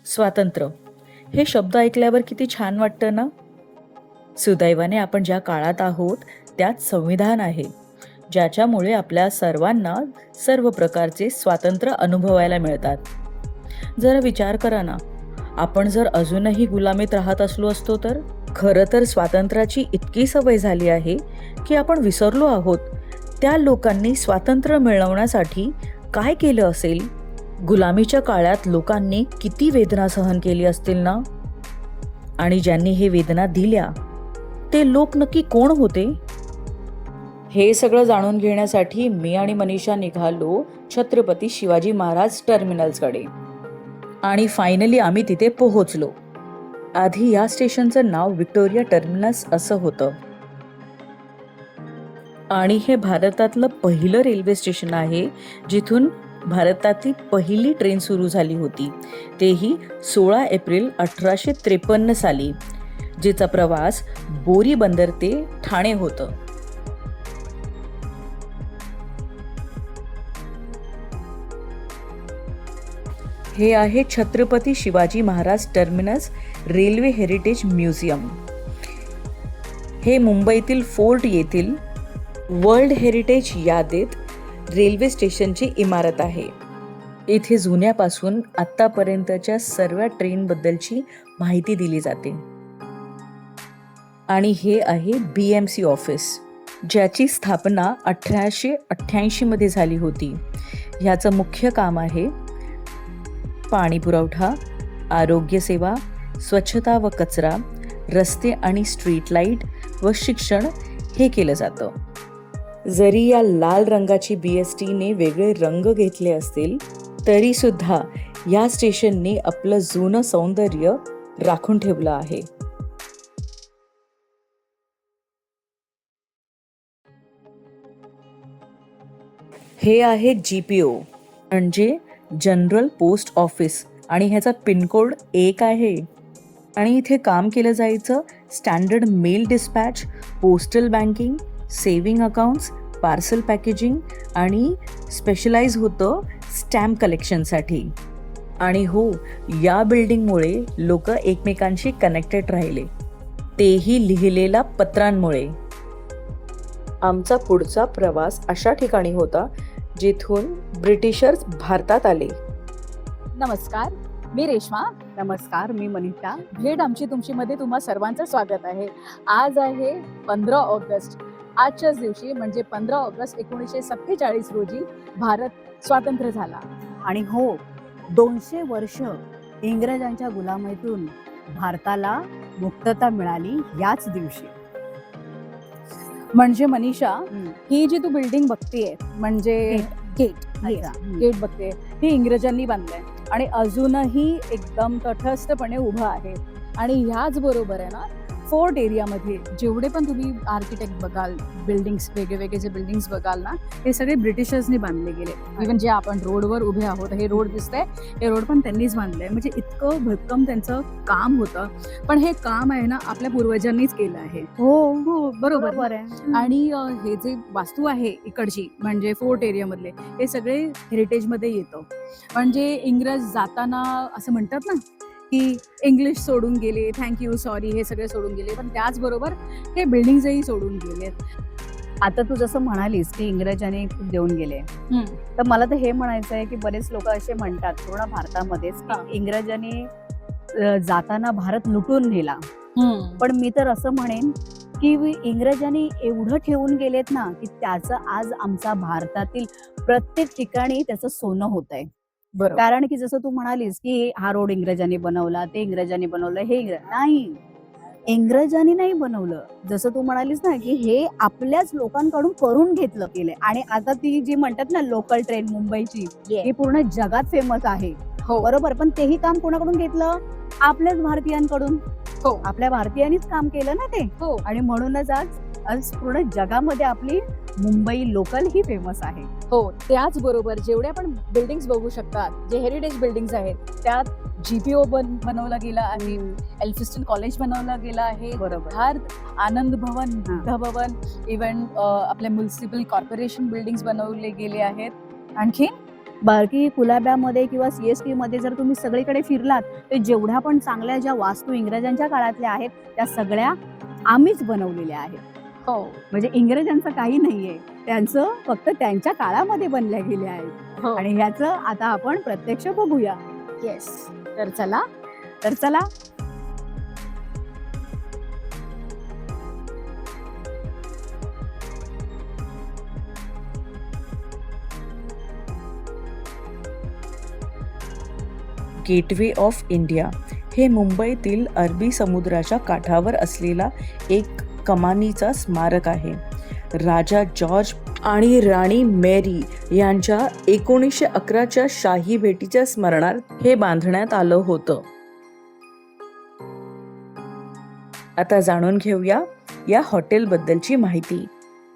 स्वातंत्र्य हे शब्द ऐकल्यावर किती छान वाटतं ना. सुदैवाने आपण ज्या काळात आहोत त्यात संविधान आहे, ज्याच्यामुळे आपल्या सर्वांना सर्व प्रकारचे स्वातंत्र्य अनुभवायला मिळतात. जरा विचार करा ना, आपण जर अजूनही गुलामीत राहत असलो असतो तर. खरं तर स्वातंत्र्याची इतकी सवय झाली आहे की आपण विसरलो आहोत त्या लोकांनी स्वातंत्र्य मिळवण्यासाठी काय केलं असेल. गुलामीच्या काळात लोकांनी किती वेदना सहन केली असतील ना. आणि ज्यांनी हे वेदना दिल्या ते लोक नक्की कोण होते? हे सगळं जाणून घेण्यासाठी मी आणि मनीषा निघालो छत्रपती शिवाजी महाराज टर्मिनल्सकडे. आणि फायनली आम्ही तिथे पोहोचलो. आधी या स्टेशनचं नाव व्हिक्टोरिया टर्मिनस असं होतं. आणि हे भारतातलं पहिलं रेल्वे स्टेशन आहे जिथून भारतातील पहिली ट्रेन सुरू झाली होती, तेही 16 एप्रिल 1853 साली, जिचा प्रवास बोरी बंदर ते ठाणे होतं. हे आहे Chhatrapati Shivaji Maharaj terminus railway heritage museum. हे मुंबईतील फोर्ट येथील वर्ल्ड हेरिटेज यादीत रेल्वे स्टेशनची इमारत आहे. इथे जुन्यापासून आत्तापर्यंतच्या सर्व ट्रेनबद्दलची माहिती दिली जाते. आणि हे आहे BMC ऑफिस, ज्याची स्थापना 1888 मध्ये झाली होती. ह्याचं मुख्य काम आहे पाणी पुरवठा, आरोग्य सेवा, स्वच्छता व कचरा, रस्ते आणि स्ट्रीट लाईट व शिक्षण हे केलं जातं. जरी या लाल रंगाची BSTने वेगळे रंग घेतले असतील तरी सुद्धा या स्टेशनने आपलं जुनं सौंदर्य राखून ठेवलं आहे. हे आहे GPO म्हणजे जनरल पोस्ट ऑफिस आणि ह्याचा पिनकोड 1 आहे. आणि इथे काम केलं जायचं standard mail dispatch, postal banking, saving accounts, parcel packaging आणि स्पेशलाइज होतं स्टॅम्प कलेक्शनसाठी. आणि हो, या बिल्डिंगमुळे लोक एकमेकांशी कनेक्टेड राहिले, तेही लिहिलेल्या पत्रांमुळे. आमचा पुढचा प्रवास अशा ठिकाणी होता जिथून ब्रिटिशर्स भारतात आले. नमस्कार, मी रेश्मा. नमस्कार, मी मनीषा. भेट आमची तुमची मध्ये तुम्हा सर्वांचं स्वागत आहे. आज आहे 15 ऑगस्ट. आजच्याच दिवशी म्हणजे 15 ऑगस्ट 1947 रोजी भारत स्वतंत्र झाला. आणि हो, 200 वर्ष इंग्रजांच्या गुलामीतून भारताला मुक्तता मिळाली याच दिवशी. म्हणजे मनीषा, ही जी तू बिल्डिंग बघतेय म्हणजे गेट बघते, ही इंग्रजांनी बांधलंय आणि अजूनही एकदम तटस्थपणे उभं आहे. आणि ह्याच बरोबर आहे ना, फोर्ट एरियामध्ये जेवढे पण तुम्ही आर्किटेक्ट बघाल, बिल्डिंग्स, वेगळे जे बिल्डिंग्स बघाल ना, हे सगळे ब्रिटिशर्सनी बांधले गेले. इव्हन जे आपण रोडवर उभे आहोत, हे रोड दिसतंय, हे रोड पण त्यांनीच बांधलंय. म्हणजे इतकं भक्कम त्यांचं काम होतं. पण हे काम आहे ना, आपल्या पूर्वजांनीच केलं आहे. हो, बरोबर आहे. आणि हे जे वास्तू आहे इकडची म्हणजे फोर्ट एरियामधले, हे सगळे हेरिटेजमध्ये येतं. म्हणजे इंग्रज जाताना असं म्हणतात ना की इंग्लिश सोडून गेले, थँक्यू, सॉरी, हे सगळे सोडून गेले, पण त्याचबरोबर हे बिल्डिंग्सही सोडून गेले. आता तू जसं म्हणालीस की इंग्रजांनी खूप देऊन गेले, तर मला तर हे म्हणायचं आहे की बरेच लोक असे म्हणतात पूर्ण भारतामध्येच की इंग्रजांनी जाताना भारत लुटून नेला. पण मी तर असं म्हणेन की इंग्रजांनी एवढं ठेवून गेलेत ना की त्याचं आज आमचा भारतातील प्रत्येक ठिकाणी त्याचं सोनं होत आहे. कारण की जसं तू म्हणालीस की हा रोड इंग्रजांनी बनवला, ते इंग्रजांनी बनवलं, हे नाही, इंग्रजांनी नाही बनवलं. जसं तू म्हणालीस ना की हे आपल्याच लोकांकडून करून घेतलं गेले. आणि आता ती जी म्हणतात ना लोकल ट्रेन मुंबईची, ही पूर्ण जगात फेमस आहे. हो, बरोबर. पण तेही काम कोणाकडून घेतलं? आपल्याच भारतीयांकडून. हो, आपल्या भारतीयांनीच काम केलं ना ते. हो. आणि म्हणूनच आज पूर्ण जगामध्ये आपली मुंबई लोकल ही फेमस आहे. हो, त्याचबरोबर जेवढ्या पण बिल्डिंग्स बघू शकतात, जे हेरिटेज बिल्डिंग्स आहेत, त्यात GPO बनवला गेला आहे, एल्फिस्टन कॉलेज बनवला गेला आहे, बरोबर, आनंद भवन, बुद्ध भवन, इव्हन आपल्या म्युनिसिपल कॉर्पोरेशन बिल्डिंग्स बनवले गेले आहेत. आणखी बाकी कुलाब्यामध्ये किंवा CST मध्ये जर तुम्ही सगळीकडे फिरलात तर जेवढ्या पण चांगल्या ज्या वास्तू इंग्रजांच्या काळातल्या आहेत त्या सगळ्या आम्हीच बनवलेल्या आहेत. हो म्हणजे इंग्रजांचं काही नाहीये, त्यांचं फक्त त्यांच्या काळामध्ये बनल्या गेल्या आहेत. हो आणि ह्याचं आता आपण प्रत्यक्ष बघूया. येस. तर चला गेटवे ऑफ इंडिया हे मुंबईतील अरबी समुद्राच्या काठावर असलेला एक कमानीचा स्मारक आहे. राजा जॉर्ज आणि राणी मेरी यांच्या 1911च्या शाही भेटीच्या स्मरणार्थ हे बांधण्यात आलं होतं. आता जाणून घेऊया या हॉटेलबद्दलची माहिती.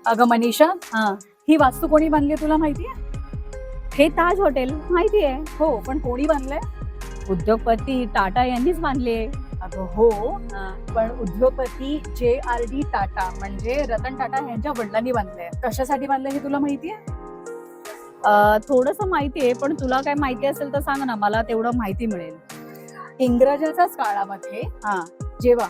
अगं मनीषा, हा, ही वास्तू कोणी बांधली तुला माहितीये? हे ताज हॉटेल माहिती आहे. हो, पण कोणी बांधलंय? उद्योगपती टाटा यांनीच बांधले. अगं हो, पण उद्योगपती JRD टाटा म्हणजे रतन टाटा यांच्या वडिलांनी बांधलंय. कशासाठी बांधलंय हे तुला माहितीये? थोडंसं माहिती आहे, पण तुला काय माहिती असेल तर सांग ना, मला तेवढं माहिती मिळेल. इंग्रजाच्याच काळामध्ये हा, जेव्हा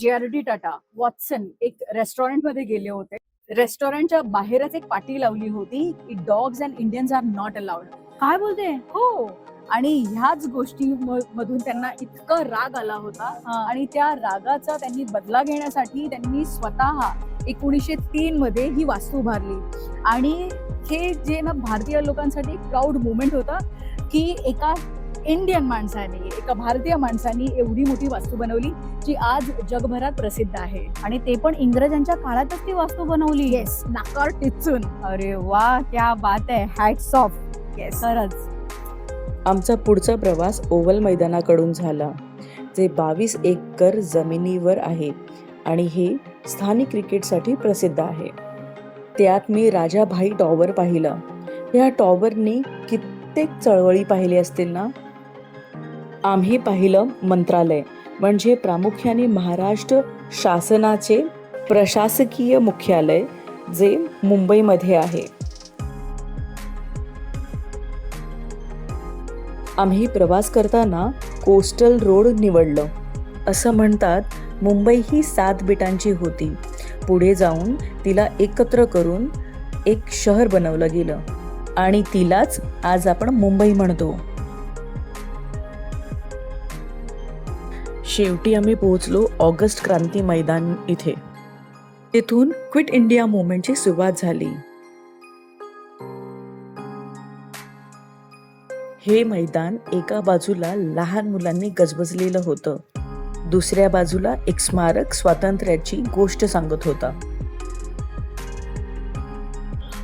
JRD टाटा वॉटसन एक रेस्टॉरंट मध्ये गेले होते, रेस्टॉरंटच्या बाहेरच एक पाटी लावली होती की dogs and Indians are not allowed. काय बोलते? हो, आणि ह्याच गोष्टी मधून त्यांना इतका राग आला होता आणि त्या रागाचा त्यांनी बदला घेण्यासाठी त्यांनी स्वतः 1903 मध्ये ही वास्तू उभारली. आणि हे जे ना भारतीय लोकांसाठी प्राऊड मुवमेंट होता की एका इंडियन माणसाने, एका भारतीय माणसाने एवढी मोठी वास्तू बनवली जी आज जगभरात प्रसिद्ध आहे. आणि ते पण इंग्रजांच्या काळातच ती वास्तू बनवली. येस, नाकार टिचून. अरे वा, क्या बात आहे, हॅट्स ऑफ. येस. खरंच. आमचा पुढचा प्रवास ओव्हल मैदानाकडून झाला, जे 22 एकर जमिनीवर आहे आणि हे स्थानिक क्रिकेटसाठी प्रसिद्ध आहे. त्यात मी राजाभाई टॉवर पाहिलं. या टॉवरने कित्येक चळवळी पाहिली असतील ना. आम्ही पाहिलं मंत्रालय, म्हणजे प्रामुख्याने महाराष्ट्र शासनाचे प्रशासकीय मुख्यालय, जे मुंबईमध्ये आहे. आम्ही प्रवास करताना कोस्टल रोड निवडलं. असं म्हणतात मुंबई ही 7 बेटांची होती. पुढे जाऊन तिला एकत्र करून एक शहर बनवलं गेलं आणि तिलाच आज आपण मुंबई म्हणतो. शेवटी आम्ही पोहोचलो ऑगस्ट क्रांती मैदान इथे. तिथून क्विट इंडिया मुवमेंटची सुरुवात झाली. हे मैदान एका बाजूला लहान मुलांनी गजबजलेलं होतं, दुसऱ्या बाजूला एक स्मारक स्वातंत्र्याची गोष्ट सांगत होता.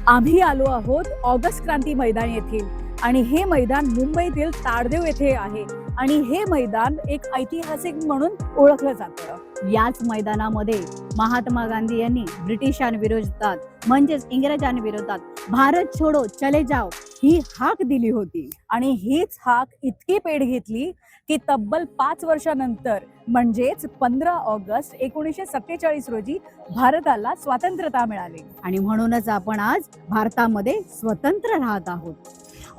आम्ही आलो आहोत ऑगस्ट क्रांती मैदान येथील आणि हे मैदान मुंबईतील ताडदेव येथे आहे आणि हे मैदान एक ऐतिहासिक म्हणून ओळखलं जातं. याच मैदानामध्ये महात्मा गांधी यांनी ब्रिटिशांविरोधात म्हणजेच इंग्रजांविरोधात भारत छोडो चले जाओ ही हाक दिली होती. आणि हीच हाक इतकी पेट घेतली की तब्बल 5 वर्षानंतर म्हणजेच 15 ऑगस्ट 1947 रोजी भारताला स्वातंत्र्यता मिळाली. आणि म्हणूनच आपण आज भारतामध्ये स्वतंत्र राहत आहोत.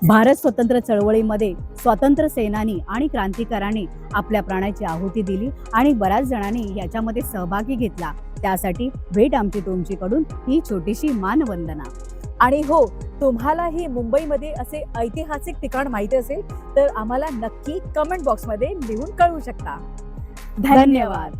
भारत स्वतंत्र चळवळीमध्ये स्वातंत्र्य सेनानी आणि क्रांतिकारांनी आपल्या प्राणाची आहुती दिली आणि बऱ्याच जणांनी याच्यामध्ये सहभागी घेतला. त्यासाठी भेट आमची तुमच्याकडून ही छोटीशी मानवंदना. आणि हो, तुम्हालाही मुंबईमध्ये असे ऐतिहासिक ठिकाण माहिती असेल तर आम्हाला नक्की कमेंट बॉक्समध्ये लिहून कळवू शकता. धन्यवाद.